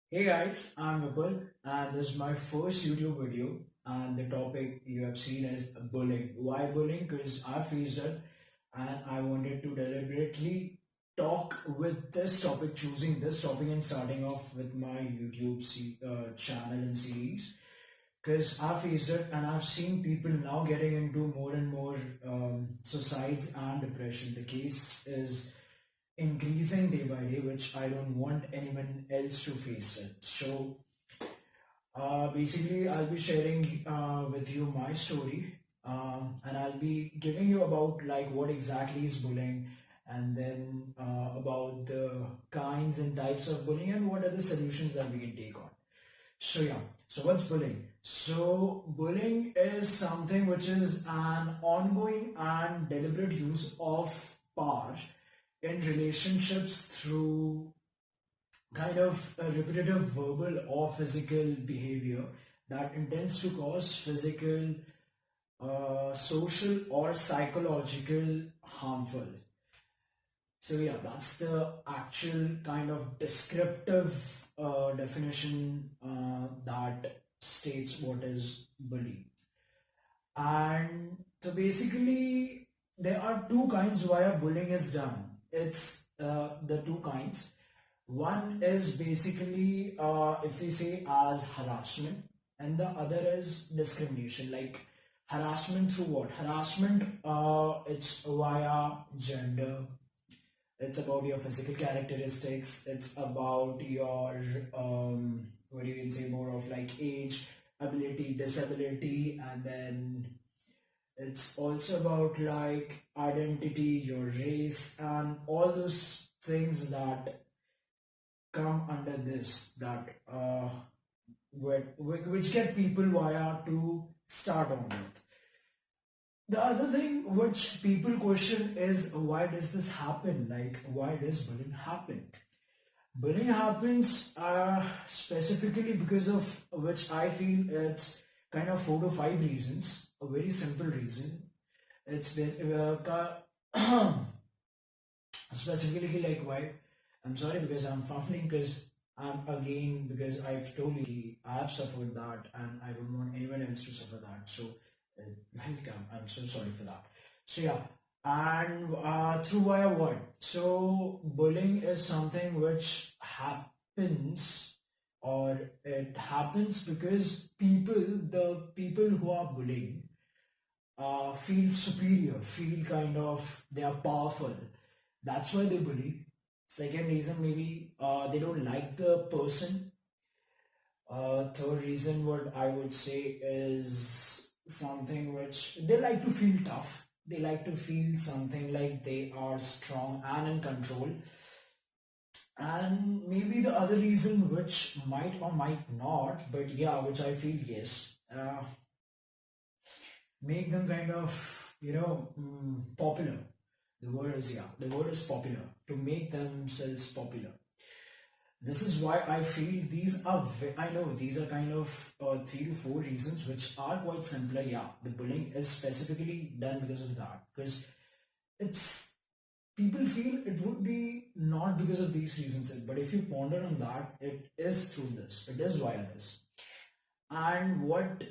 Hey guys, I'm Vipul and this is my first YouTube video and the topic you have seen is bullying. Why bullying? Because I faced it and I wanted to deliberately talk with this topic, choosing this topic and starting off with my channel and series. Because I faced it and I've seen people now getting into more and more suicides and depression. The case is increasing day by day, which I don't want anyone else to face it. So basically, I'll be sharing with you my story, and I'll be giving you about like what exactly is bullying, and then about the kinds and types of bullying, and what are the solutions that we can take on. So yeah, so what's bullying? So bullying is something which is an ongoing and deliberate use of power in relationships through kind of a repetitive verbal or physical behavior that intends to cause physical, social, or psychological harmful. So yeah, that's the actual kind of descriptive definition that states what is bullying. And so basically, there are two kinds why bullying is done. It's the two kinds. One is basically, if we say as harassment, and the other is discrimination. Like harassment through what? Harassment, it's via gender, it's about your physical characteristics, it's about your, what do you can say, more of like age, ability, disability, and then it's also about like identity, your race, and all those things that come under this that which get people via to start on with. The other thing which people question is why does this happen? Like why does bullying happen? Bullying happens specifically because of which I feel it's kind of 4 to 5 reasons. A very simple reason. It's specifically like why. I'm sorry because I'm fumbling because I'm again because I've told you I've suffered that and I don't want anyone else to suffer that. So welcome. I'm so sorry for that. So yeah, and through via what? So bullying is something which happens or it happens because the people who are bullying, feel superior, feel kind of they are powerful. That's why they bully. Second reason, maybe they don't like the person. Third reason, what I would say is something which they like to feel tough. They like to feel something like they are strong and in control. And maybe the other reason, which might or might not, but yeah, which I feel yes, make them kind of, popular. The word is popular, to make themselves popular. This is why I feel I know these are kind of 3 to 4 reasons which are quite simpler. Yeah, the bullying is specifically done because of that. Because it's people feel it would be not because of these reasons, but if you ponder on that, it is through this. It is via this. And what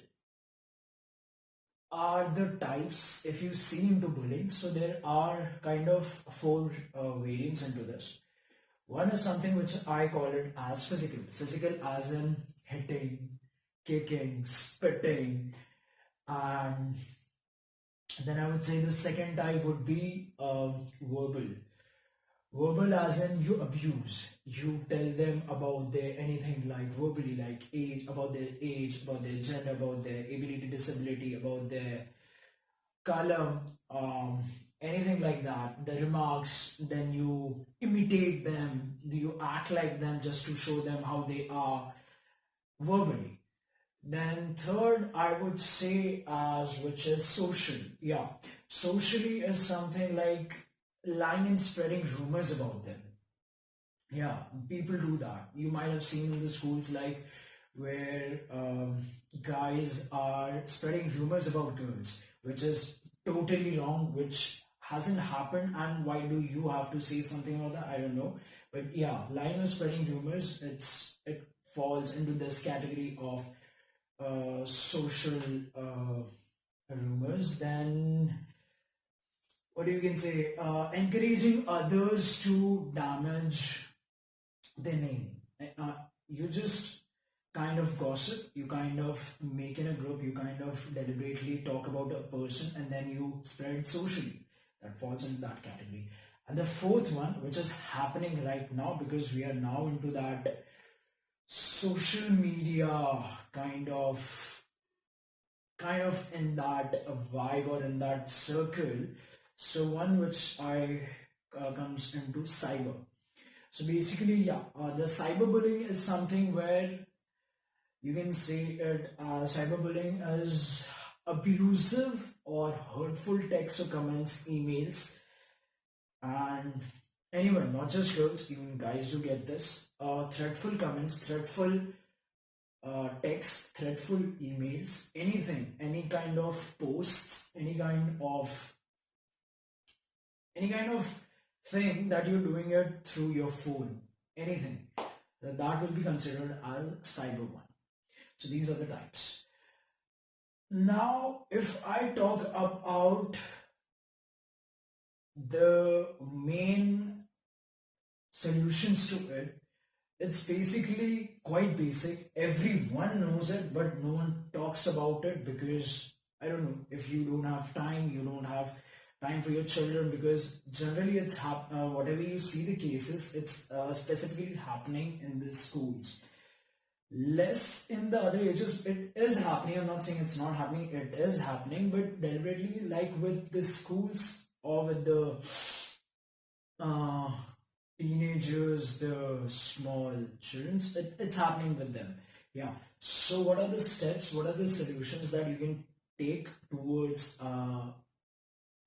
are the types if you see into bullying? So there are kind of four variants into this. One is something which I call it as physical. Physical as in hitting, kicking, spitting, and then I would say the second type would be verbal. Verbal as in you abuse. You tell them about their anything like verbally, like age, about their gender, about their ability, disability, about their color, anything like that, the remarks, then you imitate them, you act like them just to show them how they are verbally. Then third, I would say as which is social. Yeah, socially is something like lying and spreading rumors about them. Yeah, people do that. You might have seen in the schools like where guys are spreading rumors about girls, which is totally wrong, which hasn't happened. And why do you have to say something about that? I don't know. But yeah, lying or spreading rumors, it falls into this category of social rumors. Then what you can say, encouraging others to damage their name. You just kind of gossip, you kind of make in a group, you kind of deliberately talk about a person and then you spread it socially. That falls into that category. And the fourth one, which is happening right now because we are now into that social media kind of in that vibe or in that circle. So one which I comes into cyber. So basically, yeah, the cyberbullying is something where you can say it cyberbullying is abusive or hurtful texts or comments, emails, and anyone, not just girls, even guys do get this. Threatful comments, threatful texts, threatful emails, anything, any kind of posts, any kind of thing that you're doing it through your phone, anything that will be considered as cyber one. So these are the types. Now, if I talk about the main solutions to it, it's basically quite basic. Everyone knows it, but no one talks about it because I don't know, if you don't have time, you don't have time for your children, because generally it's whatever you see the cases, it's specifically happening in the schools. Less in the other ages, it is happening. I'm not saying it's not happening, it is happening, but deliberately, like with the schools or with the uh, teenagers, the small children, it's happening with them. Yeah. So, what are the steps? What are the solutions that you can take towards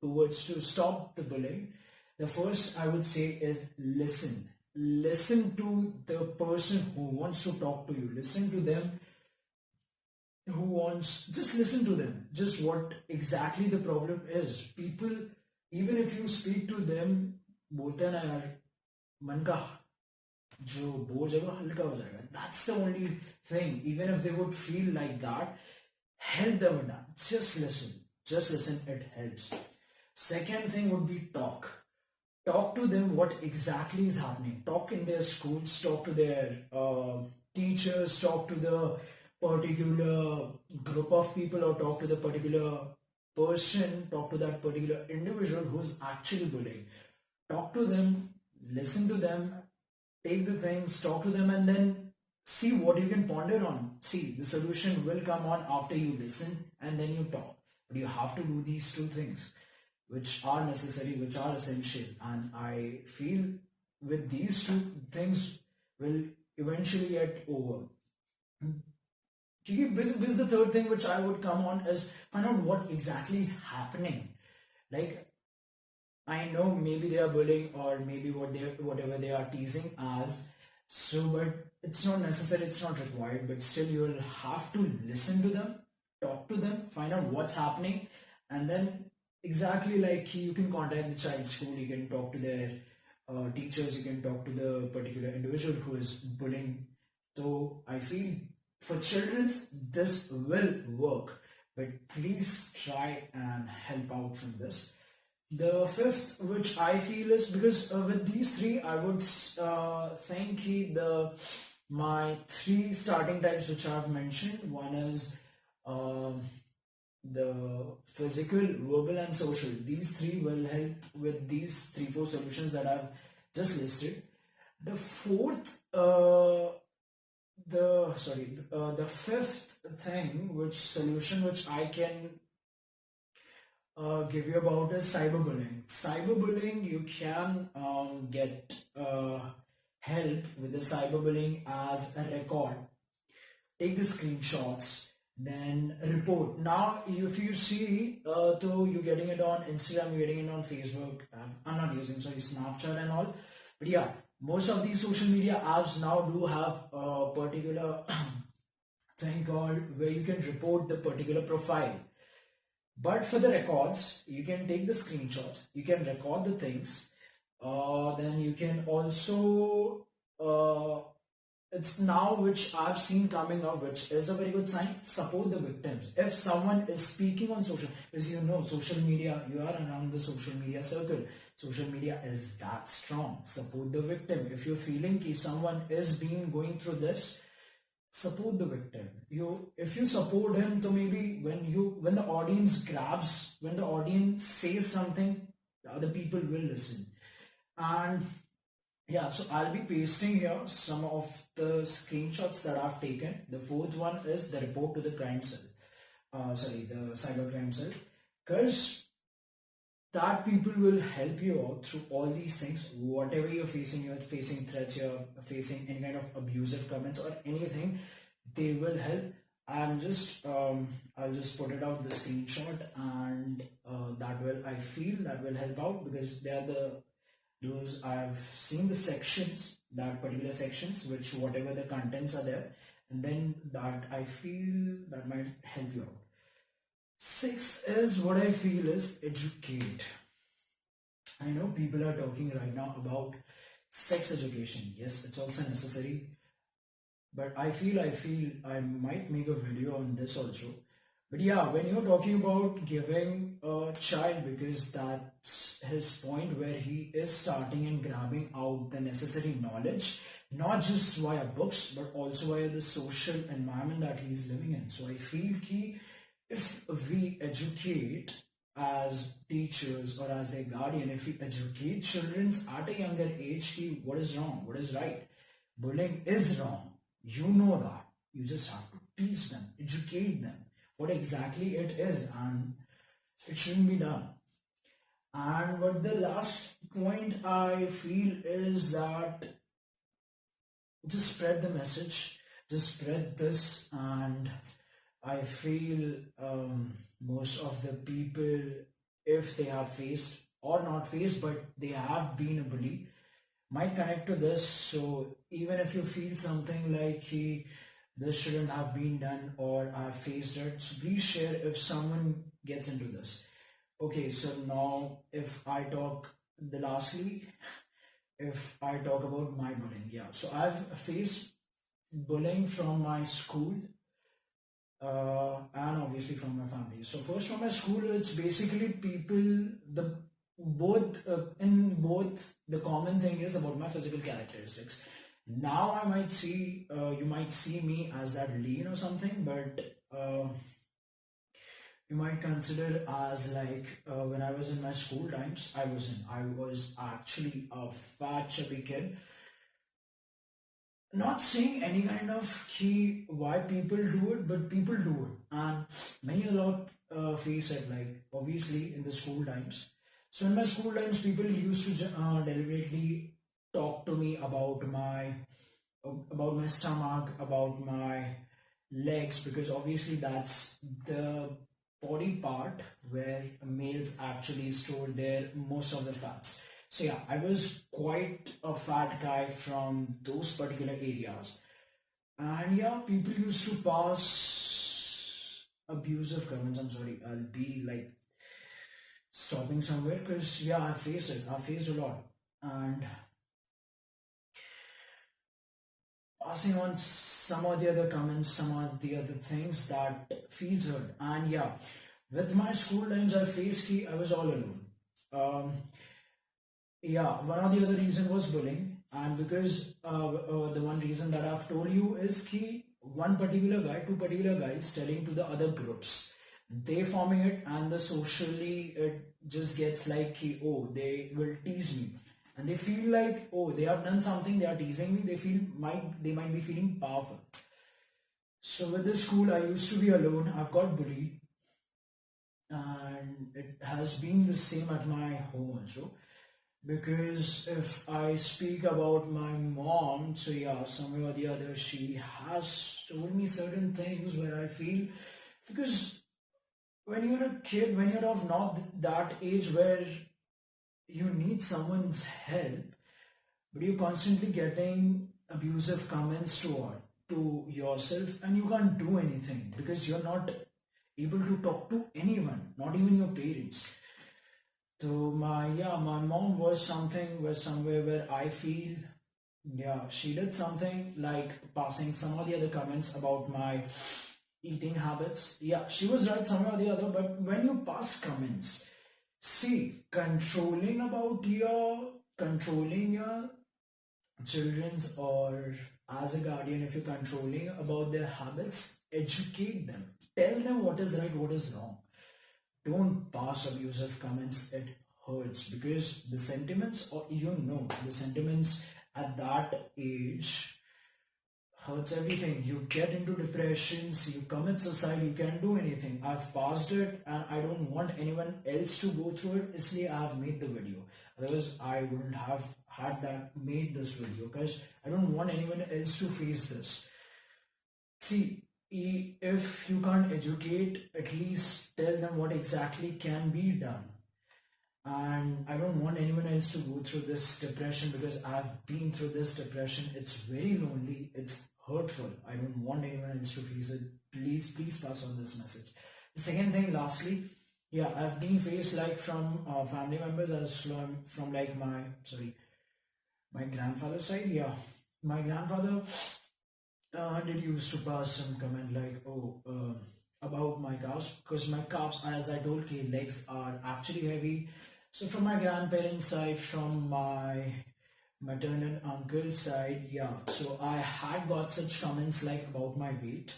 to stop the bullying? The first I would say is listen. Listen to the person who wants to talk to you. Listen to them who wants, just listen to them. Just what exactly the problem is. People, even if you speak to them, बोलते हैं ना यार, मन का जो बोझ है वो हल्का हो जाएगा. That's the only thing. Even if they would feel like that, help them with that. Just listen. Just listen. It helps. Second thing would be talk. Talk to them what exactly is happening. Talk in their schools. Talk to their teachers. Talk to the particular group of people, or talk to the particular person. Talk to that particular individual who's actually bullying. Talk to them, listen to them, take the things, talk to them, and then see what you can ponder on. See, the solution will come on after you listen and then you talk. But you have to do these two things, which are necessary, which are essential. And I feel with these two things will eventually get over. Because the third thing which I would come on is find out what exactly is happening. Like, I know maybe they are bullying, or maybe whatever they are teasing as. So, but it's not necessary, it's not required, but still you will have to listen to them, talk to them, find out what's happening, and then exactly like you can contact the child's school, you can talk to their teachers, you can talk to the particular individual who is bullying. So I feel for children this will work, but please try and help out from this. The fifth, which I feel, is because with these three, I would thank my three starting types which I've mentioned. One is the physical, verbal, and social. These three will help with these 3-4 solutions that I've just listed. The fourth, the fifth thing, which solution which I can give you about is cyberbullying. Cyberbullying, you can get help with the cyberbullying as a record. Take the screenshots, then report. Now, if you see, so you're getting it on Instagram, you're getting it on Facebook. I'm not using Snapchat and all, but yeah, most of these social media apps now do have a particular thing called where you can report the particular profile. But for the records, you can take the screenshots, you can record the things, then you can also it's now which I've seen coming up, which is a very good sign. Support the victims. If someone is speaking on social, as you know, social media, you are around the social media circle. Social media is that strong. Support the victim. If you're feeling that someone is being going through this, support the victim. If you support him, so maybe when the audience grabs, when the audience says something, the other people will listen. And yeah, so I'll be pasting here some of the screenshots that I've taken. The fourth one is the report to the crime cell. The cyber crime cell. Because that people will help you out through all these things. Whatever you're facing threats, you're facing any kind of abusive comments or anything, they will help. I'll just put it out the screenshot, and I feel that will help out, because they are those I've seen the sections, that particular sections, which whatever the contents are there, and then that I feel that might help you out. Six is what I feel is educate. I know people are talking right now about sex education. Yes, it's also necessary, but I feel I might make a video on this also. But yeah, when you're talking about giving a child, because that's his point where he is starting and grabbing out the necessary knowledge, not just via books, but also via the social environment that he's living in. So I feel key, if we educate as teachers or as a guardian, if we educate children at a younger age, key, what is wrong, what is right, bullying is wrong. You know that. You just have to teach them, educate them what exactly it is, and it shouldn't be done. And what the last point I feel is that just spread the message, just spread this. And I feel most of the people, if they have faced or not faced, but they have been a bully, might connect to this. So even if you feel something like this shouldn't have been done, or I faced it, so please share if someone gets into this. Okay, so now if I talk the lastly, if I talk about my bullying, yeah. So I've faced bullying from my school, and obviously from my family. So first from my school, it's basically people, the both in both the common thing is about my physical characteristics. Now I might see you might see me as that lean or something, but you might consider as like when I was in my school times, I was actually a fat chubby kid. Not saying any kind of key why people do it, but people do it, and many a lot face it, like obviously in the school times. So in my school times, people used to deliberately talk to me about my stomach, about my legs, because obviously that's the body part where males actually store their most of the fats. So yeah, I was quite a fat guy from those particular areas. And yeah, people used to pass abusive comments. I'm sorry, I'll be like stopping somewhere, because yeah, I face it. I faced a lot. And passing on some of the other comments, some of the other things that feels hurt. And yeah, with my school times, I faced key, I was all alone. Um, yeah, one of the other reason was bullying, and because the one reason that I've told you is key, one particular guy, two particular guys telling to the other groups, they forming it, and the socially it just gets like key, oh, they will tease me, and they feel like, oh, they have done something, they are teasing me, they might be feeling powerful. So with this school, I used to be alone. I've got bullied, and it has been the same at my home also. Because if I speak about my mom, so yeah, somewhere or the other, she has told me certain things where I feel, because when you're a kid, when you're of not that age where you need someone's help, but you're constantly getting abusive comments to yourself, and you can't do anything because you're not able to talk to anyone, not even your parents. So my mom was something where somewhere where I feel Yeah, she did something like passing some of the other comments about my eating habits. Yeah, she was right somewhere or the other, but when you pass comments, see, controlling your children's, or as a guardian, if you're controlling about their habits, educate them. Tell them what is right, what is wrong. Don't pass abusive comments. It hurts because the sentiments, or the sentiments at that age hurts everything. You get into depressions, you commit suicide, you can't do anything. I've passed it and I don't want anyone else to go through it. Isliye I've made the video. Otherwise, I wouldn't have made this video because I don't want anyone else to face this. See, if you can't educate, at least tell them what exactly can be done. And I don't want anyone else to go through this depression because I've been through this depression. It's very lonely, it's hurtful. I don't want anyone else to face it. Please pass on this message. The second thing, lastly, yeah, I've been faced like from family members, as from like my grandfather's side. Yeah, my grandfather did used to pass some comment like, oh, about my calves, because my calves, as I told you, legs are actually heavy. So from my grandparents' side, from my maternal uncle's side, yeah. So I had got such comments like about my weight,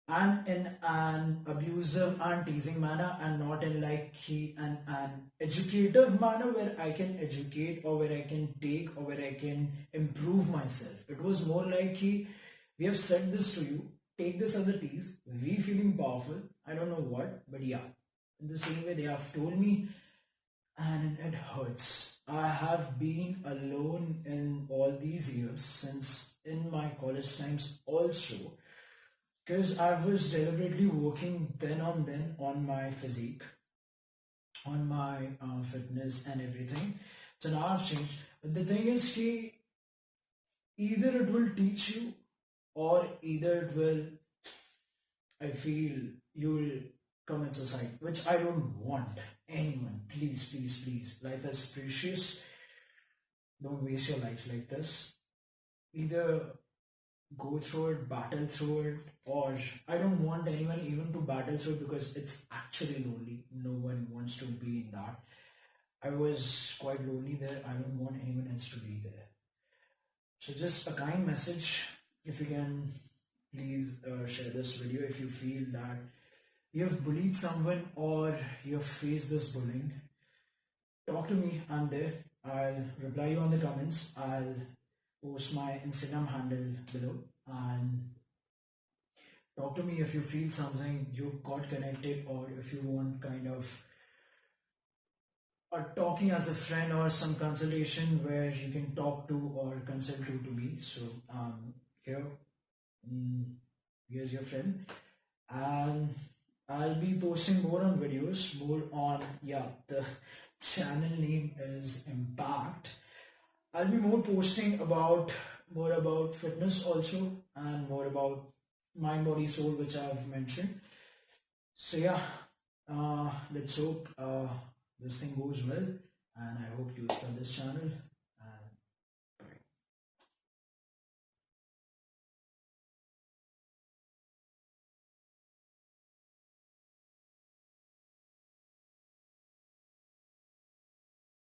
and in an abusive and teasing manner, and not in like an educative manner where I can educate, or where I can take, or where I can improve myself. It was more like we have said this to you, take this as a tease, we feeling powerful, I don't know what, but yeah, in the same way they have told me, and it hurts. I have been alone in all these years, since in my college times also, because I was deliberately working then on my physique, on my fitness and everything. So now I've changed. But the thing is, either it will teach you, or either it will, I feel, you will commit suicide, which I don't want anyone. Please. Life is precious. Don't waste your lives like this. Either go through it, battle through it, or I don't want anyone even to battle through it because it's actually lonely. No one wants to be in that. I was quite lonely there. I don't want anyone else to be there. So just a kind message, if you can please share this video if you feel that you have bullied someone or you have faced this bullying. Talk to me, I'm there. I'll reply you on the comments. I'll post my Instagram handle below, and talk to me if you feel something, you got connected, or if you want kind of talking as a friend or some consultation where you can talk to or consult to me. So here, mm, here's your friend, and I'll be posting more on videos, more on, yeah, the channel name is Impact. I'll be more about fitness also, and more about mind, body, soul, which I've mentioned. So yeah, let's hope this thing goes well, and I hope you spread this channel.